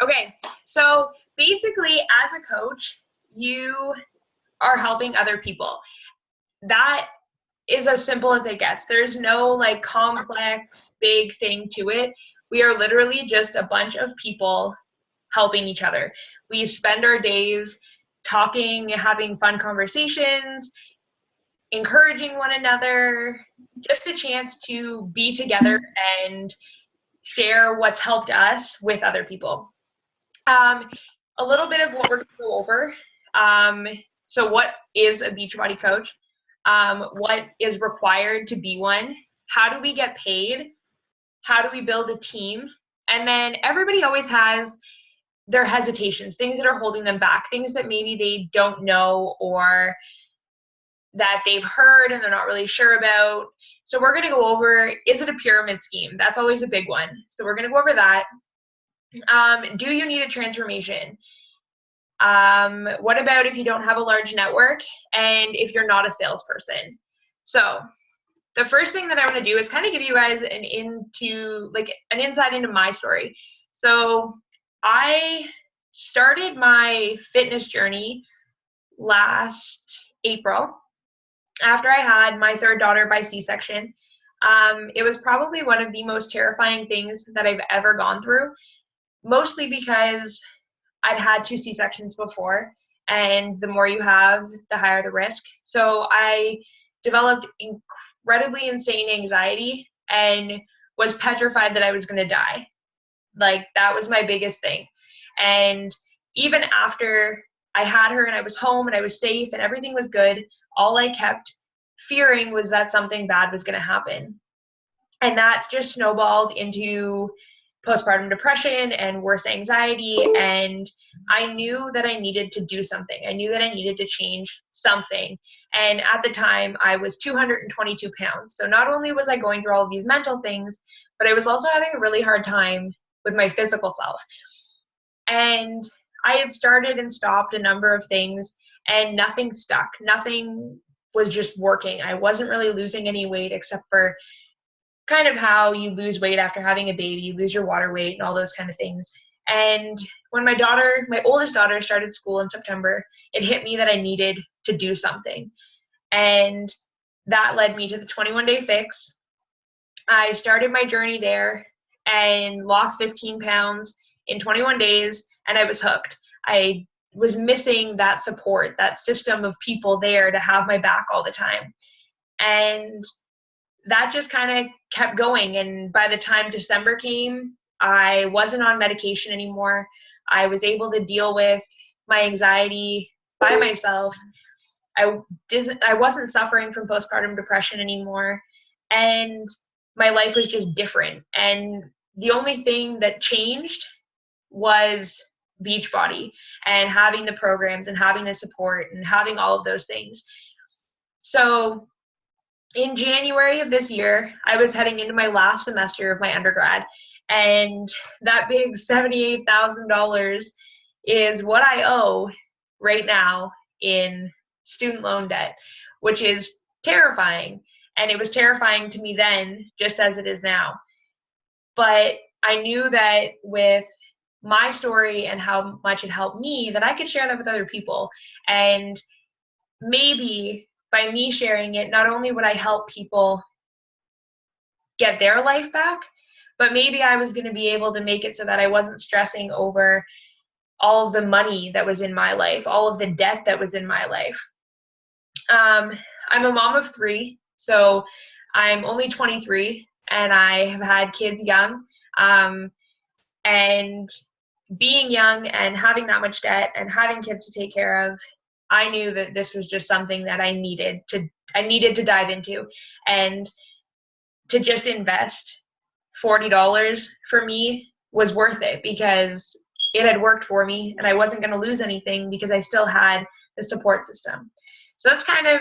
Okay, so basically, as a coach, you are helping other people. That is as simple as it gets. There's no like complex, big thing to it. We are literally just a bunch of people helping each other. We spend our days talking, having fun conversations, encouraging one another, just a chance to be together and share what's helped us with other people. Um, a little bit of what we're going to go over. Um, so, what is a Beachbody coach? What is required to be one? How do we get paid? How do we build a team? And then everybody always has their hesitations, things that are holding them back, things that maybe they don't know or that they've heard and they're not really sure about. So we're going to go over, is it a pyramid scheme? That's always a big one. So we're going to go over that. Do you need a transformation? What about if you don't have a large network and if you're not a salesperson? So the first thing that I want to do is kind of give you guys an insight into my story. So I started my fitness journey last April after I had my third daughter by C-section. It was probably one of the most terrifying things that I've ever gone through, mostly because I'd had 2 C-sections before, and the more you have, the higher the risk. So I developed incredibly insane anxiety and was petrified that I was going to die. Like, that was my biggest thing. And even after I had her and I was home and I was safe and everything was good, all I kept fearing was that something bad was going to happen. And that's just snowballed into postpartum depression and worse anxiety. And I knew that I needed to do something. I knew that I needed to change something. And at the time, I was 222 pounds. So not only was I going through all of these mental things, but I was also having a really hard time with my physical self. And I had started and stopped a number of things, and nothing stuck. Nothing was just working. I wasn't really losing any weight except for kind of how you lose weight after having a baby, you lose your water weight and all those kind of things. And when my oldest daughter, started school in September, it hit me that I needed to do something. And that led me to the 21-day fix. I started my journey there and lost 15 pounds in 21 days, and I was hooked. I was missing that support, that system of people there to have my back all the time. And that just kind of kept going. And by the time December came, I wasn't on medication anymore. I was able to deal with my anxiety by myself. I wasn't suffering from postpartum depression anymore. And my life was just different. And the only thing that changed was Beachbody and having the programs and having the support and having all of those things. So in January of this year, I was heading into my last semester of my undergrad, and that big $78,000 is what I owe right now in student loan debt, which is terrifying. And it was terrifying to me then, just as it is now. But I knew that with my story and how much it helped me, that I could share that with other people. And maybe by me sharing it, not only would I help people get their life back, but maybe I was going to be able to make it so that I wasn't stressing over all of the money that was in my life, all of the debt that was in my life. I'm a mom of 3, so I'm only 23, and I have had kids young. And being young and having that much debt and having kids to take care of, I knew that this was just something that I needed to dive into, and to just invest $40 for me was worth it because it had worked for me and I wasn't going to lose anything because I still had the support system. So that's kind of,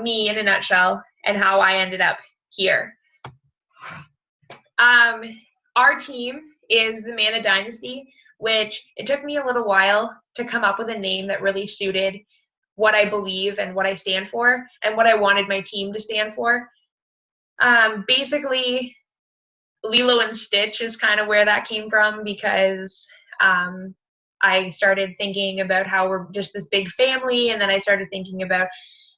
me in a nutshell and how I ended up here. Our team is the Mana Dynasty, which it took me a little while to come up with a name that really suited what I believe and what I stand for and what I wanted my team to stand for. Basically, Lilo and Stitch is kind of where that came from, because I started thinking about how we're just this big family, and then I started thinking about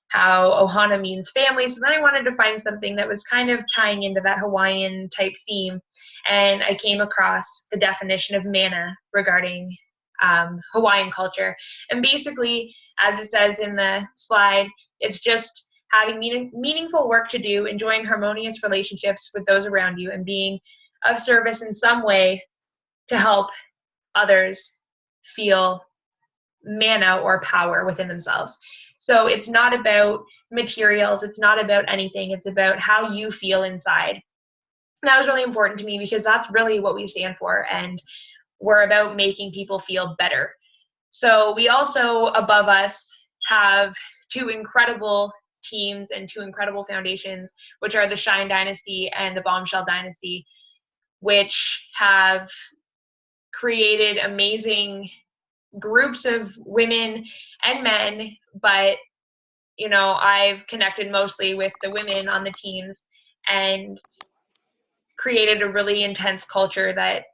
how Ohana means family. So then I wanted to find something that was kind of tying into that Hawaiian type theme, and I came across the definition of mana regarding Hawaiian culture. And basically, as it says in the slide, it's just having meaningful work to do, enjoying harmonious relationships with those around you, and being of service in some way to help others feel mana or power within themselves. So it's not about materials, it's not about anything, it's about how you feel inside. And that was really important to me, because that's really what we stand for, and we're about making people feel better. So we also, above us, have two incredible teams and two incredible foundations, which are the Shine Dynasty and the Bombshell Dynasty, which have created amazing groups of women and men. But you know, I've connected mostly with the women on the teams and created a really intense culture that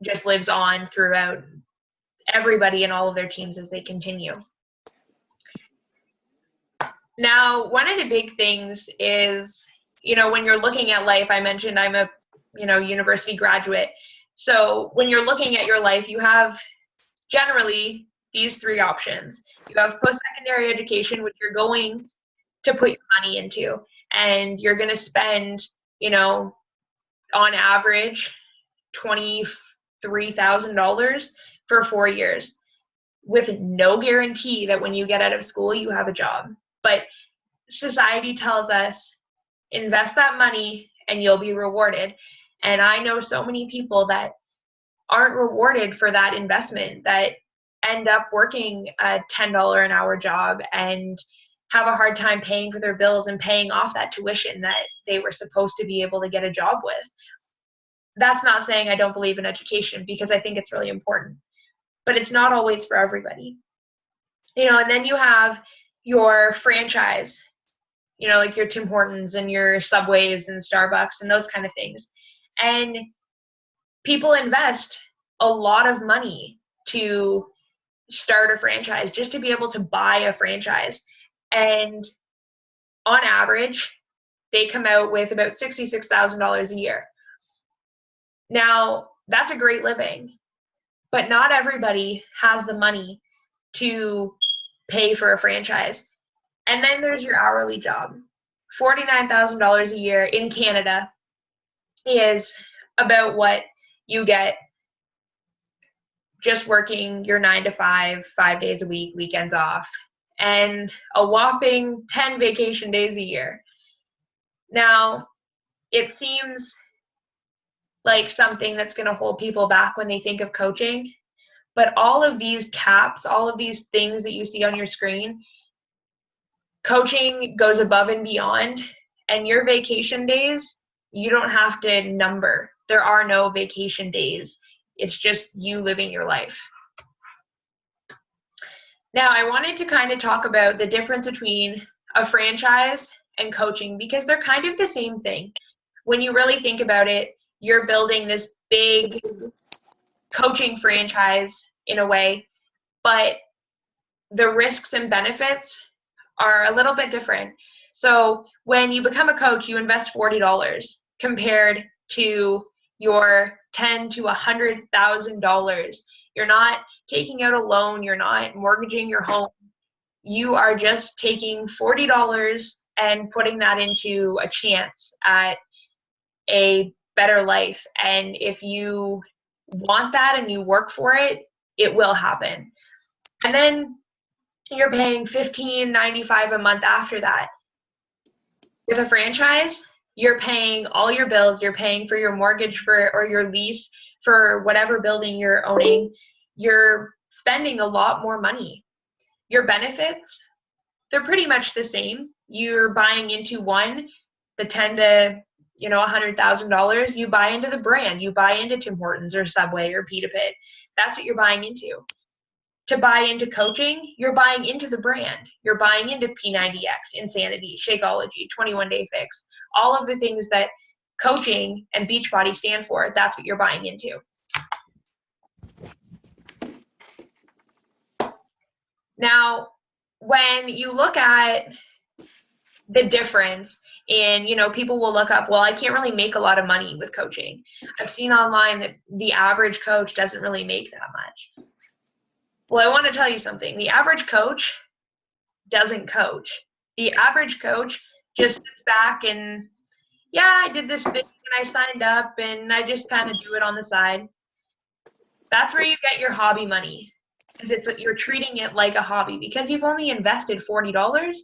just lives on throughout everybody and all of their teams as they continue. Now, one of the big things is, you know, when you're looking at life, I mentioned I'm a, you know, university graduate. So when you're looking at your life, you have generally these three options. You have post-secondary education, which you're going to put your money into, and you're going to spend, you know, on average $23,000 for 4 years, with no guarantee that when you get out of school you have a job. But society tells us, invest that money and you'll be rewarded. And I know so many people that aren't rewarded for that investment, that end up working a $10 an hour job and have a hard time paying for their bills and paying off that tuition that they were supposed to be able to get a job with. That's not saying I don't believe in education, because I think it's really important, but it's not always for everybody. You know, and then you have your franchise, you know, like your Tim Hortons and your Subways and Starbucks and those kind of things. And people invest a lot of money to start a franchise, just to be able to buy a franchise. And on average, they come out with about $66,000 a year. Now, that's a great living, but not everybody has the money to pay for a franchise. And then there's your hourly job. $49,000 a year in Canada is about what you get just working your 9 to 5, 5 days a week, weekends off, and a whopping 10 vacation days a year. Now, it seems like something that's going to hold people back when they think of coaching, but all of these caps, all of these things that you see on your screen, coaching goes above and beyond. And your vacation days, you don't have to number. There are no vacation days. It's just you living your life. Now, I wanted to kind of talk about the difference between a franchise and coaching, because they're kind of the same thing. When you really think about it, you're building this big coaching franchise in a way, but the risks and benefits are a little bit different. So when you become a coach, you invest $40 compared to your $10,000 to $100,000. You're not taking out a loan. You're not mortgaging your home. You are just taking $40 and putting that into a chance at a better life. And if you want that and you work for it, it will happen. And then you're paying $15.95 a month after that. With a franchise, you're paying all your bills, you're paying for your mortgage or your lease for whatever building you're owning. You're spending a lot more money. Your benefits, they're pretty much the same. You're buying into one, the $10,000 to $100,000. You buy into the brand. You buy into Tim Hortons or Subway or Pita Pit. That's what you're buying into. To buy into coaching, you're buying into the brand. You're buying into P90X, Insanity, Shakeology, 21 Day Fix, all of the things that coaching and Beachbody stand for, that's what you're buying into. Now, when you look at the difference in, people will look up, well, I can't really make a lot of money with coaching. I've seen online that the average coach doesn't really make that much. Well, I want to tell you something. The average coach doesn't coach. The average coach just sits back and, yeah, I did this thing and I signed up and I just kind of do it on the side. That's where you get your hobby money, because you're treating it like a hobby. Because you've only invested $40,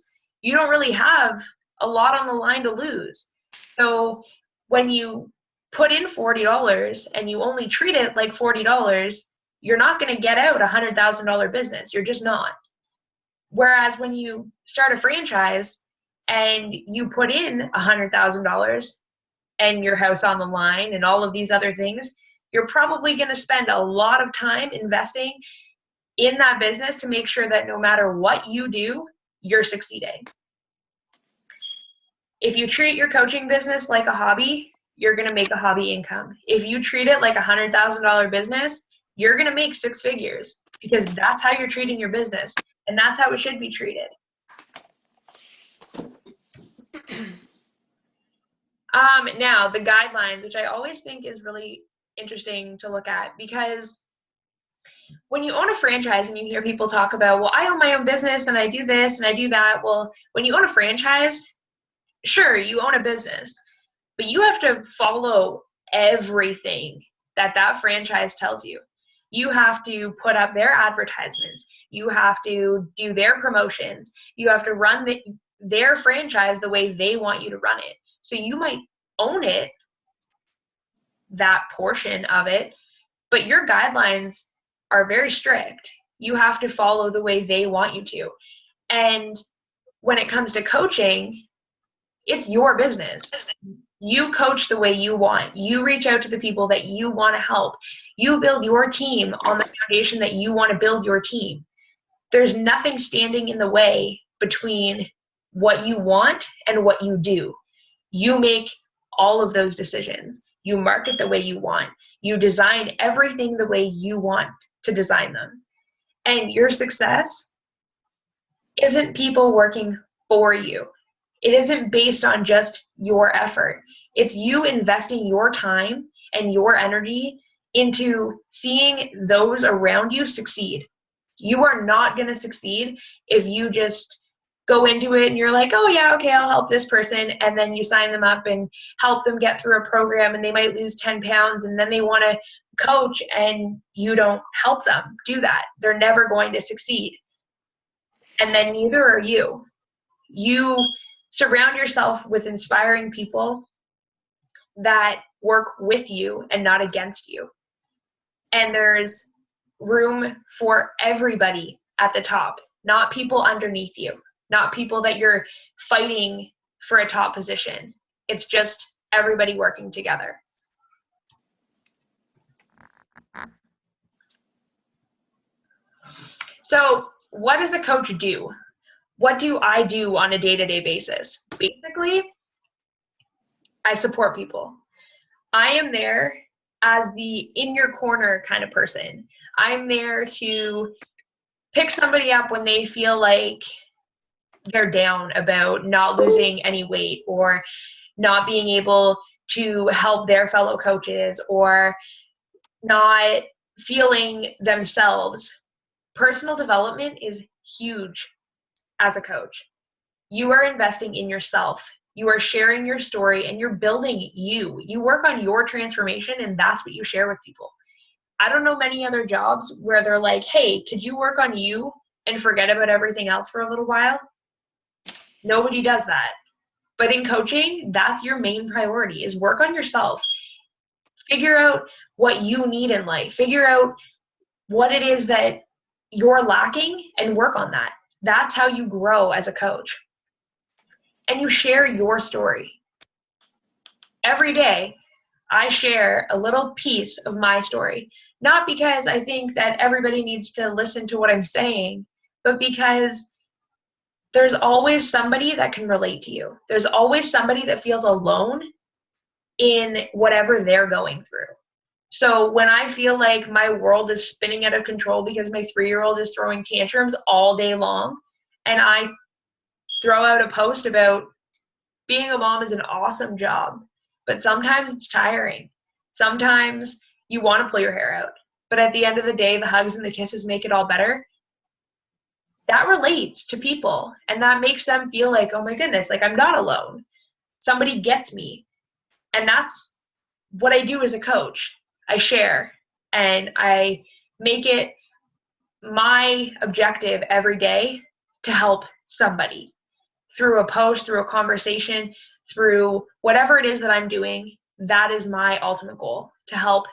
you don't really have a lot on the line to lose. So when you put in $40 and you only treat it like $40, you're not going to get out a $100,000 business. You're just not. Whereas when you start a franchise and you put in $100,000 and your house on the line and all of these other things, you're probably going to spend a lot of time investing in that business to make sure that no matter what you do, you're succeeding. If you treat your coaching business like a hobby, you're going to make a hobby income. If you treat it like a $100,000 business, you're going to make 6 figures, because that's how you're treating your business, and that's how it should be treated. Now, the guidelines, which I always think is really interesting to look at, because when you own a franchise and you hear people talk about, well, I own my own business and I do this and I do that. Well, when you own a franchise, sure, you own a business, but you have to follow everything that franchise tells you. You have to put up their advertisements. You have to do their promotions. You have to run their franchise the way they want you to run it. So you might own it, that portion of it, but your guidelines are very strict. You have to follow the way they want you to. And when it comes to coaching, it's your business. You coach the way you want. You reach out to the people that you want to help. You build your team on the foundation that you want to build your team. There's nothing standing in the way between what you want and what you do. You make all of those decisions. You market the way you want. You design everything the way you want to design them. And your success isn't people working for you. It isn't based on just your effort. It's you investing your time and your energy into seeing those around you succeed. You are not going to succeed if you just go into it and you're like, oh yeah, okay, I'll help this person. And then you sign them up and help them get through a program and they might lose 10 pounds and then they want to coach and you don't help them do that. They're never going to succeed. And then neither are you. You surround yourself with inspiring people that work with you and not against you. And there's room for everybody at the top, not people underneath you, not people that you're fighting for a top position. It's just everybody working together. So what does a coach do? What do I do on a day-to-day basis? Basically, I support people. I am there as the in your corner kind of person. I'm there to pick somebody up when they feel like they're down about not losing any weight or not being able to help their fellow coaches or not feeling themselves. Personal development is huge as a coach. You are investing in yourself. You are sharing your story and you're building you. You work on your transformation and that's what you share with people. I don't know many other jobs where they're like, hey, could you work on you and forget about everything else for a little while? Nobody does that. But in coaching, that's your main priority, is work on yourself. Figure out what you need in life. Figure out what it is that you're lacking and work on that. That's how you grow as a coach. And you share your story. Every day, I share a little piece of my story. Not because I think that everybody needs to listen to what I'm saying, but because there's always somebody that can relate to you. There's always somebody that feels alone in whatever they're going through. So when I feel like my world is spinning out of control because my 3-year-old is throwing tantrums all day long, and I throw out a post about being a mom is an awesome job, but sometimes it's tiring. Sometimes you want to pull your hair out, but at the end of the day, the hugs and the kisses make it all better. That relates to people, and that makes them feel like, oh my goodness, like I'm not alone. Somebody gets me. And that's what I do as a coach. I share, and I make it my objective every day to help somebody through a post, through a conversation, through whatever it is that I'm doing. That is my ultimate goal, to help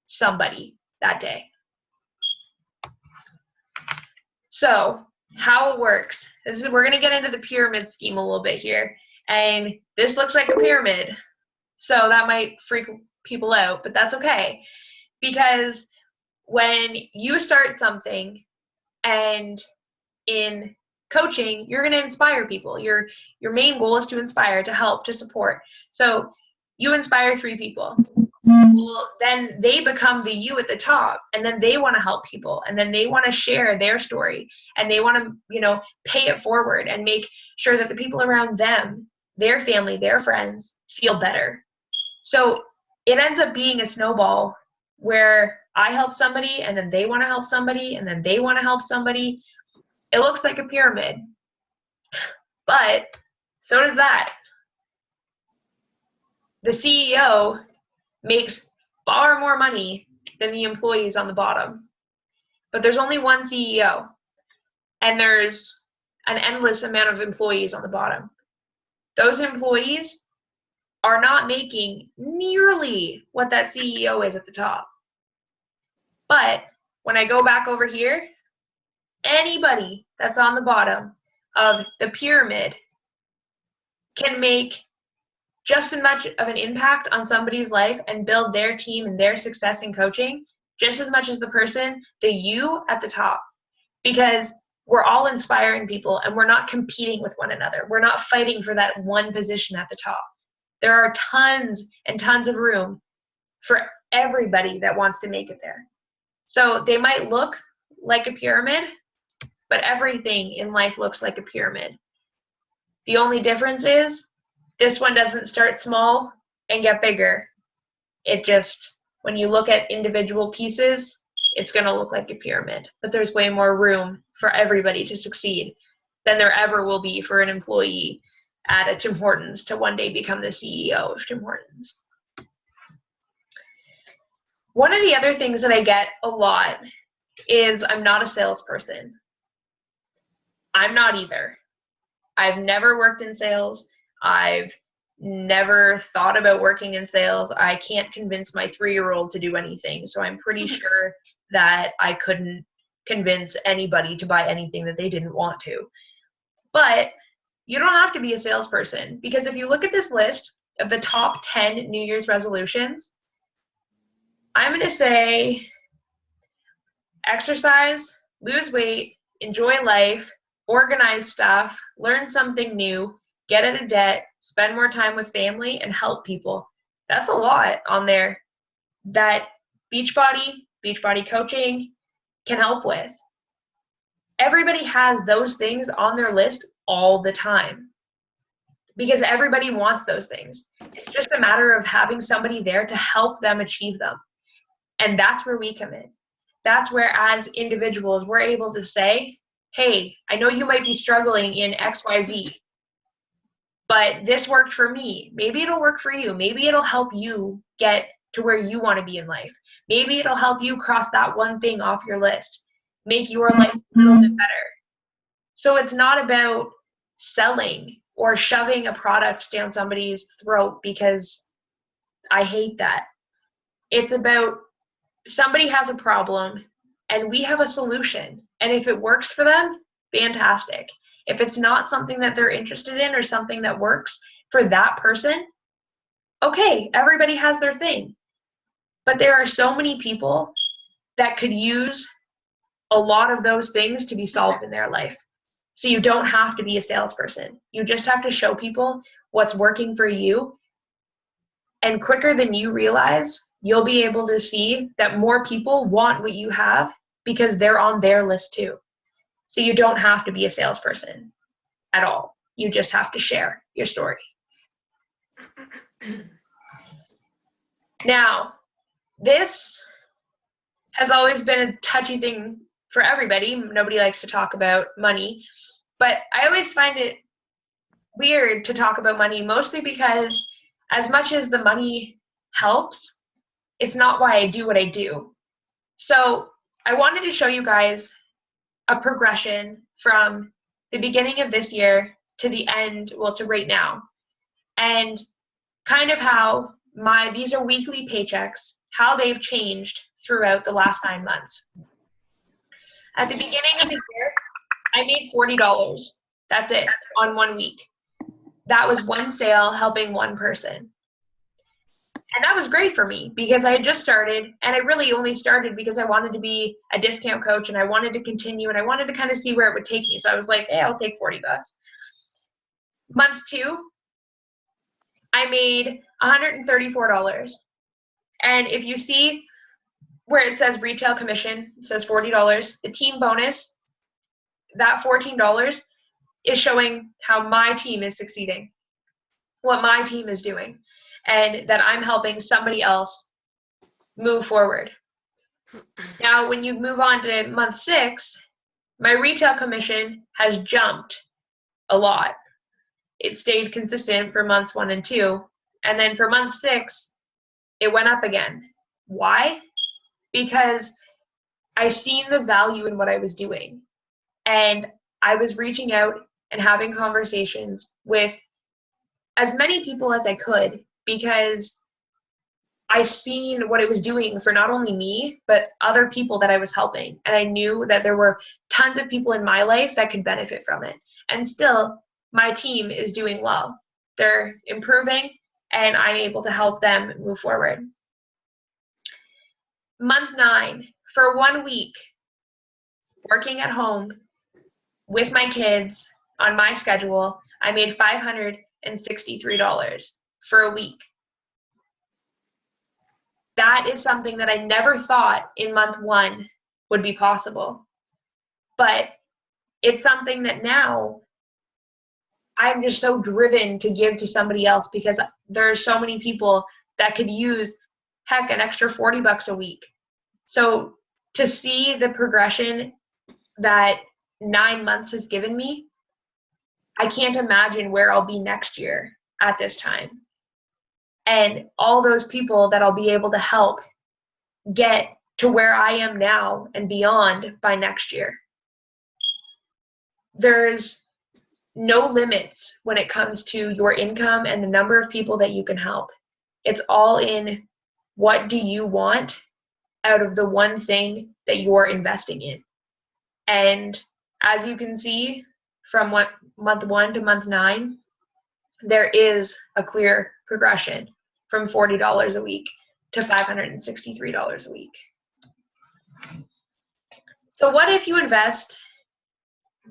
somebody that day. So how it works, we're going to get into the pyramid scheme a little bit here. And this looks like a pyramid. So that might freak people out, but that's okay. Because when you start something, and in coaching, you're going to inspire people. Your main goal is to inspire, to help, to support. So you inspire 3 people. Well, then they become the you at the top, and then they want to help people, and then they want to share their story, and they want to, pay it forward and make sure that the people around them, their family, their friends, feel better. So it ends up being a snowball where I help somebody, and then they want to help somebody, and then they want to help somebody. It looks like a pyramid, but so does that. The CEO makes far more money than the employees on the bottom. But there's only one CEO, and there's an endless amount of employees on the bottom. Those employees are not making nearly what that CEO is at the top. But when I go back over here, anybody that's on the bottom of the pyramid can make just as much of an impact on somebody's life and build their team and their success in coaching just as much as the person, the you at the top. Because we're all inspiring people, and we're not competing with one another. We're not fighting for that one position at the top. There are tons and tons of room for everybody that wants to make it there. So they might look like a pyramid, but everything in life looks like a pyramid. The only difference is this one doesn't start small and get bigger. It just, when you look at individual pieces, it's going to look like a pyramid. But there's way more room for everybody to succeed than there ever will be for an employee at a Tim Hortons to one day become the CEO of Tim Hortons. One of the other things that I get a lot is I'm not a salesperson. I'm not either. I've never worked in sales. I've never thought about working in sales. I can't convince my 3-year-old to do anything. So I'm pretty sure that I couldn't convince anybody to buy anything that they didn't want to. But you don't have to be a salesperson, because if you look at this list of the top 10 New Year's resolutions, I'm going to say exercise, lose weight, enjoy life, organize stuff, learn something new, get out of debt, spend more time with family, and help people. That's a lot on there that Beachbody coaching can help with. Everybody has those things on their list all the time because everybody wants those things. It's just a matter of having somebody there to help them achieve them. And that's where we come in. That's where, as individuals, we're able to say, hey, I know you might be struggling in XYZ, but this worked for me. Maybe it'll work for you. Maybe it'll help you get to where you want to be in life. Maybe it'll help you cross that one thing off your list, make your life a little bit better. So it's not about selling or shoving a product down somebody's throat, because I hate that. It's about somebody has a problem and we have a solution. And if it works for them, fantastic. If it's not something that they're interested in or something that works for that person, okay, everybody has their thing. But there are so many people that could use a lot of those things to be solved in their life. So you don't have to be a salesperson. You just have to show people what's working for you And quicker than you realize, you'll be able to see that more people want what you have because they're on their list too. So you don't have to be a salesperson at all. You just have to share your story. Now, this has always been a touchy thing for everybody. Nobody likes to talk about money, but I always find it weird to talk about money, mostly because as much as the money helps, it's not why I do what I do. So I wanted to show you guys a progression from the beginning of this year to the end, well, to right now, and kind of how these are weekly paychecks, how they've changed throughout the last 9 months. At the beginning of the year, I made $40. That's it, on 1 week. That was one sale helping one person. And that was great for me because I had just started, and I really only started because I wanted to be a discount coach and I wanted to continue and I wanted to kind of see where it would take me. So I was like, hey, I'll take $40. Month 2, I made $134. And if you see where it says retail commission, it says $40. The team bonus, that $14 is showing how my team is succeeding, what my team is doing, and that I'm helping somebody else move forward. Now, when you move on to month 6, my retail commission has jumped a lot. It stayed consistent for months 1 and 2. And then for month 6, it went up again. Why? Because I seen the value in what I was doing. And I was reaching out and having conversations with as many people as I could because I seen what it was doing for not only me, but other people that I was helping. And I knew that there were tons of people in my life that could benefit from it. And still, my team is doing well. They're improving, and I'm able to help them move forward. Month 9, for 1 week, working at home with my kids on my schedule, I made $563 for a week. That is something that I never thought in month 1 would be possible. But it's something that now I'm just so driven to give to somebody else because there are so many people that could use, heck, an extra $40 a week. So to see the progression that 9 months has given me, I can't imagine where I'll be next year at this time. And all those people that I'll be able to help get to where I am now and beyond by next year. There's no limits when it comes to your income and the number of people that you can help. It's all in what do you want out of the one thing that you're investing in. And as you can see from month 1 to month 9, there is a clear progression from $40 a week to $563 a week. So what if you invest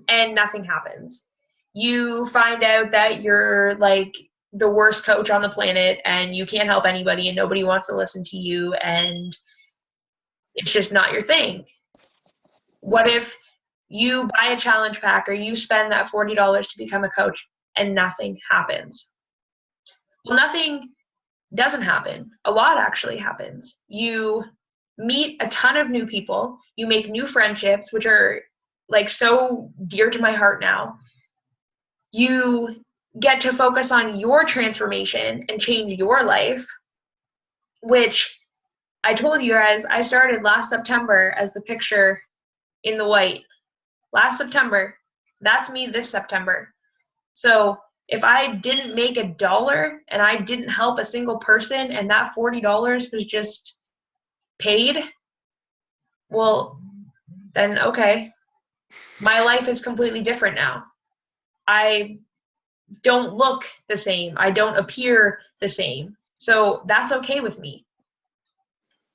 and nothing happens? You find out that you're like the worst coach on the planet and you can't help anybody and nobody wants to listen to you and it's just not your thing. What if you buy a challenge pack or you spend that $40 to become a coach and nothing happens? Well, nothing doesn't happen. A lot actually happens. You meet a ton of new people. You make new friendships, which are like so dear to my heart now. You get to focus on your transformation and change your life, which I told you guys I started last September as the picture in the white. Last September, that's me this September. So if I didn't make $1 and I didn't help a single person and that $40 was just paid, well, then okay. My life is completely different now. I don't look the same. I don't appear the same. So that's okay with me.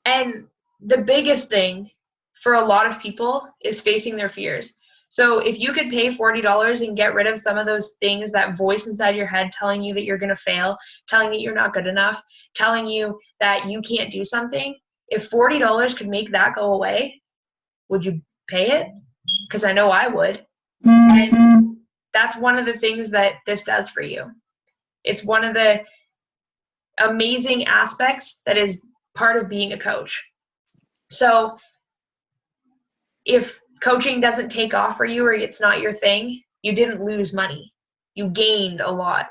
And the biggest thing for a lot of people is facing their fears. So if you could pay $40 and get rid of some of those things, that voice inside your head telling you that you're going to fail, telling you you're not good enough, telling you that you can't do something, if $40 could make that go away, would you pay it? Because I know I would. And that's one of the things that this does for you. It's one of the amazing aspects that is part of being a coach. So if coaching doesn't take off for you or it's not your thing, you didn't lose money. You gained a lot.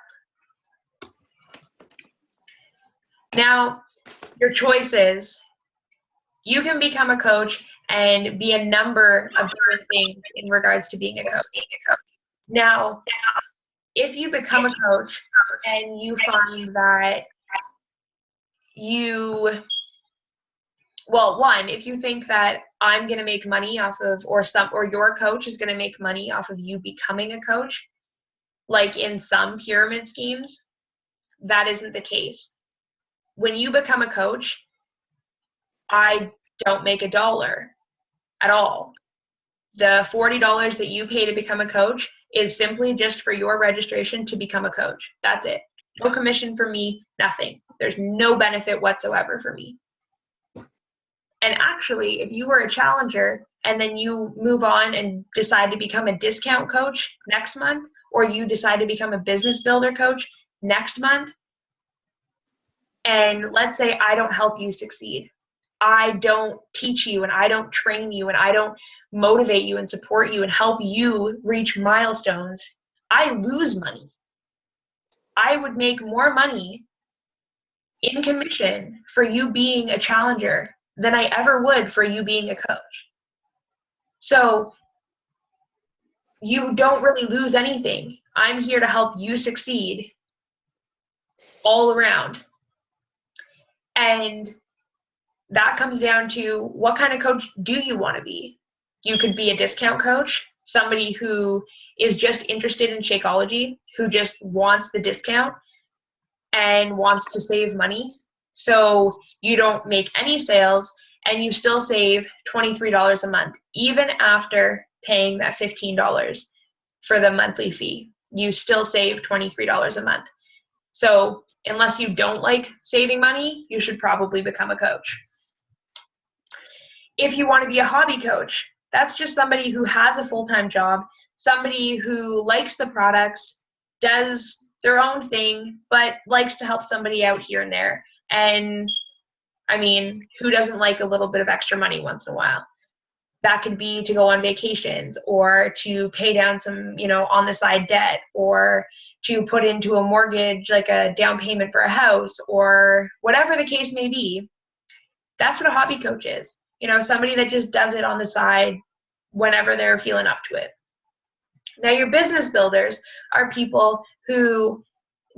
Now, your choice is you can become a coach and be a number of different things in regards to being a coach. Now, if you become a coach and you find that if you think that I'm going to make money off of, or your coach is going to make money off of you becoming a coach, like in some pyramid schemes, that isn't the case. When you become a coach, I don't make $1 at all. The $40 that you pay to become a coach is simply just for your registration to become a coach. That's it. No commission for me, nothing. There's no benefit whatsoever for me. And actually, if you were a challenger and then you move on and decide to become a discount coach next month, or you decide to become a business builder coach next month, and let's say I don't help you succeed, I don't teach you and I don't train you and I don't motivate you and support you and help you reach milestones, I lose money. I would make more money in commission for you being a challenger than I ever would for you being a coach. So you don't really lose anything. I'm here to help you succeed all around. And that comes down to what kind of coach do you want to be? You could be a discount coach, somebody who is just interested in Shakeology, who just wants the discount and wants to save money. So you don't make any sales and you still save $23 a month, even after paying that $15 for the monthly fee. You still save $23 a month. So unless you don't like saving money, you should probably become a coach. If you want to be a hobby coach, that's just somebody who has a full-time job, somebody who likes the products, does their own thing, but likes to help somebody out here and there. And I mean, who doesn't like a little bit of extra money once in a while? That could be to go on vacations or to pay down some, on the side debt, or to put into a mortgage, like a down payment for a house, or whatever the case may be. That's what a hobby coach is. Somebody that just does it on the side whenever they're feeling up to it. Now, your business builders are people who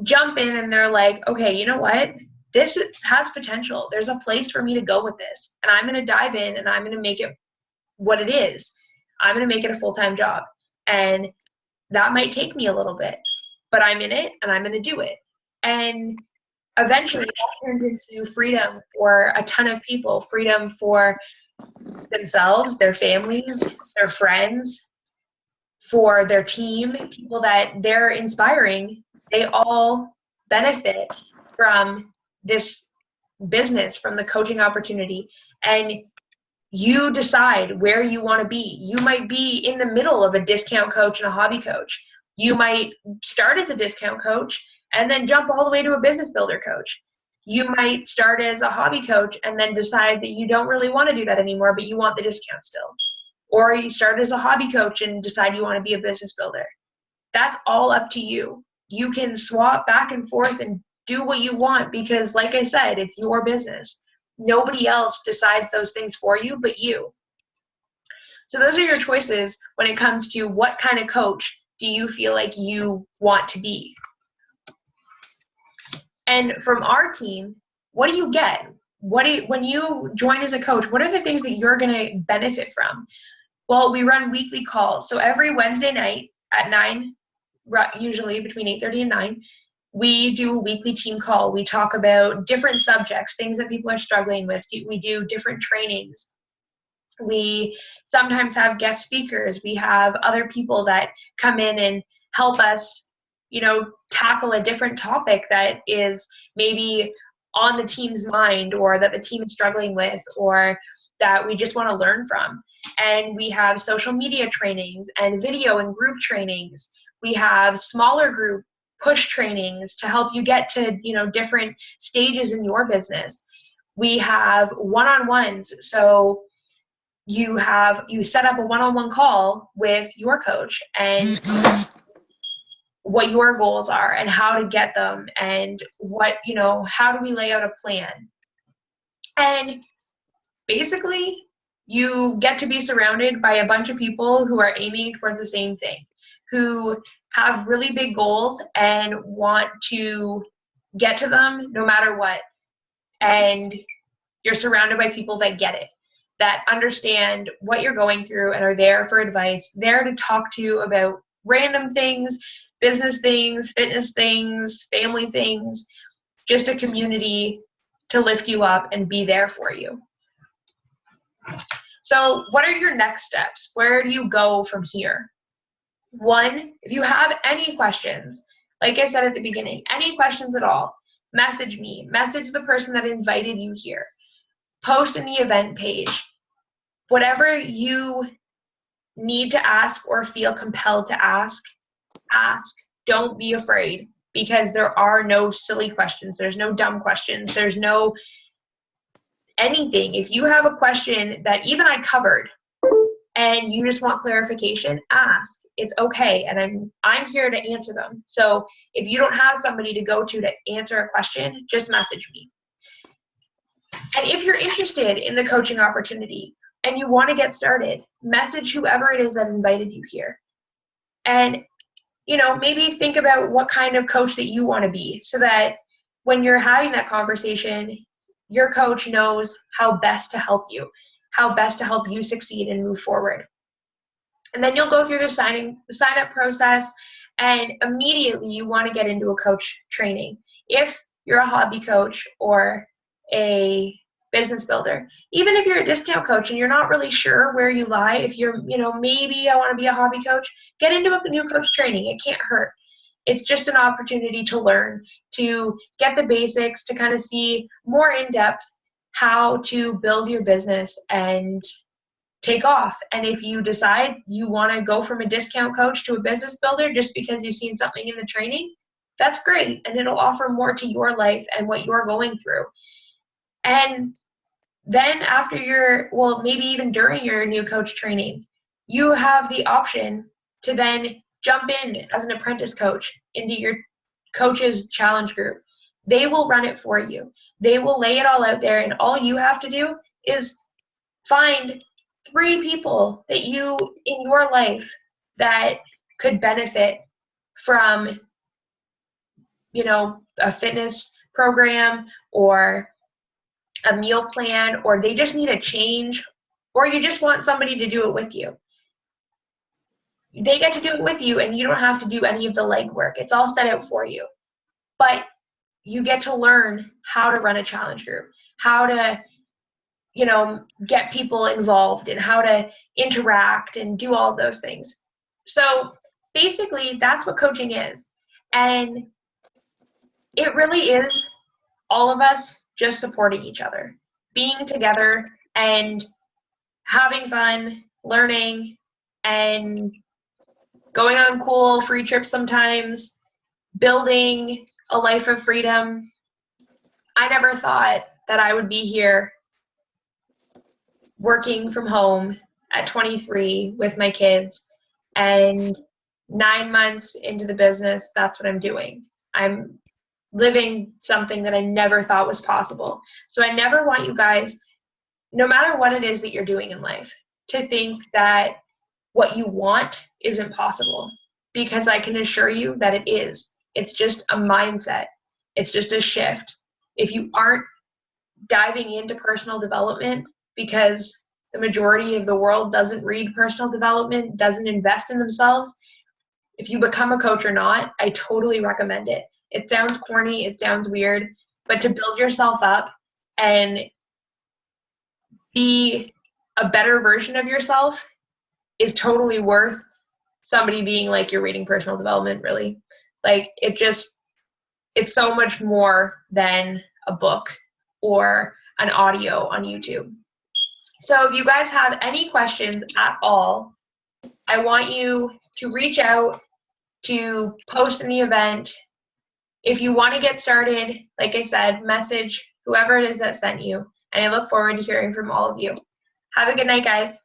jump in and they're like, okay, you know what? This has potential. There's a place for me to go with this. And I'm going to dive in and I'm going to make it what it is. I'm going to make it a full-time job. And that might take me a little bit, but I'm in it and I'm going to do it. And eventually that turns into freedom for a ton of people, freedom for themselves, their families, their friends, for their team, people that they're inspiring. They all benefit from this business, from the coaching opportunity. And you decide where you want to be. You might be in the middle of a discount coach and a hobby coach. You might start as a discount coach and then jump all the way to a business builder coach. You might start as a hobby coach and then decide that you don't really want to do that anymore, but you want the discount still. Or you start as a hobby coach and decide you want to be a business builder. That's all up to you. You can swap back and forth and do what you want because, like I said, it's your business. Nobody else decides those things for you but you. So those are your choices when it comes to what kind of coach do you feel like you want to be. And from our team, what do you get? When you join as a coach, what are the things that you're going to benefit from? Well, we run weekly calls. So every Wednesday night at 9, usually between 8:30 and 9, we do a weekly team call. We talk about different subjects, things that people are struggling with. We do different trainings. We sometimes have guest speakers. We have other people that come in and help us, tackle a different topic that is maybe on the team's mind, or that the team is struggling with, or that we just want to learn from. And we have social media trainings and video and group trainings. We have smaller group push trainings to help you get to, different stages in your business. We have one-on-ones. So you set up a one-on-one call with your coach and what your goals are and how to get them, and how do we lay out a plan. And basically, you get to be surrounded by a bunch of people who are aiming towards the same thing, who have really big goals and want to get to them no matter what. And you're surrounded by people that get it, that understand what you're going through and are there for advice, there to talk to you about random things, business things, fitness things, family things, just a community to lift you up and be there for you. So what are your next steps? Where do you go from here? One, if you have any questions, like I said at the beginning, any questions at all, message me, message the person that invited you here, post in the event page. Whatever you need to ask or feel compelled to ask. Don't be afraid, because there are no silly questions. There's no dumb questions. There's no anything. If you have a question that even I covered and you just want clarification, ask. It's okay, and I'm here to answer them. So if you don't have somebody to go to answer a question, just message me. And if you're interested in the coaching opportunity and you want to get started, message whoever it is that invited you here. And maybe think about what kind of coach that you want to be, so that when you're having that conversation, your coach knows how best to help you succeed and move forward. And then you'll go through the sign up process, and immediately you want to get into a coach training. If you're a hobby coach or a business builder, even if you're a discount coach and you're not really sure where you lie, if you're, maybe I want to be a hobby coach, get into a new coach training. It can't hurt. It's just an opportunity to learn, to get the basics, to kind of see more in depth how to build your business and take off. And if you decide you want to go from a discount coach to a business builder just because you've seen something in the training, that's great. And it'll offer more to your life and what you're going through. And then after maybe even during your new coach training, you have the option to then jump in as an apprentice coach into your coach's challenge group. They will run it for you. They will lay it all out there, and all you have to do is find 3 people that in your life that could benefit from, a fitness program or a meal plan, or they just need a change, or you just want somebody to do it with you. They get to do it with you, and you don't have to do any of the legwork. It's all set out for you. But you get to learn how to run a challenge group, how to, get people involved, and how to interact and do all of those things. So basically, that's what coaching is. And it really is all of us just supporting each other, being together and having fun, learning, and going on cool free trips sometimes, building a life of freedom. I never thought that I would be here working from home at 23 with my kids, and 9 months into the business, that's what I'm doing. I'm living something that I never thought was possible. So I never want you guys, no matter what it is that you're doing in life, to think that what you want isn't possible, because I can assure you that it is. It's just a mindset. It's just a shift. If you aren't diving into personal development, because the majority of the world doesn't read personal development, doesn't invest in themselves, if you become a coach or not, I totally recommend it. It sounds corny, it sounds weird, but to build yourself up and be a better version of yourself is totally worth somebody being like your reading personal development, really. Like it's so much more than a book or an audio on YouTube. So if you guys have any questions at all, I want you to reach out, to post in the event. If you want to get started, like I said, message whoever it is that sent you. And I look forward to hearing from all of you. Have a good night, guys.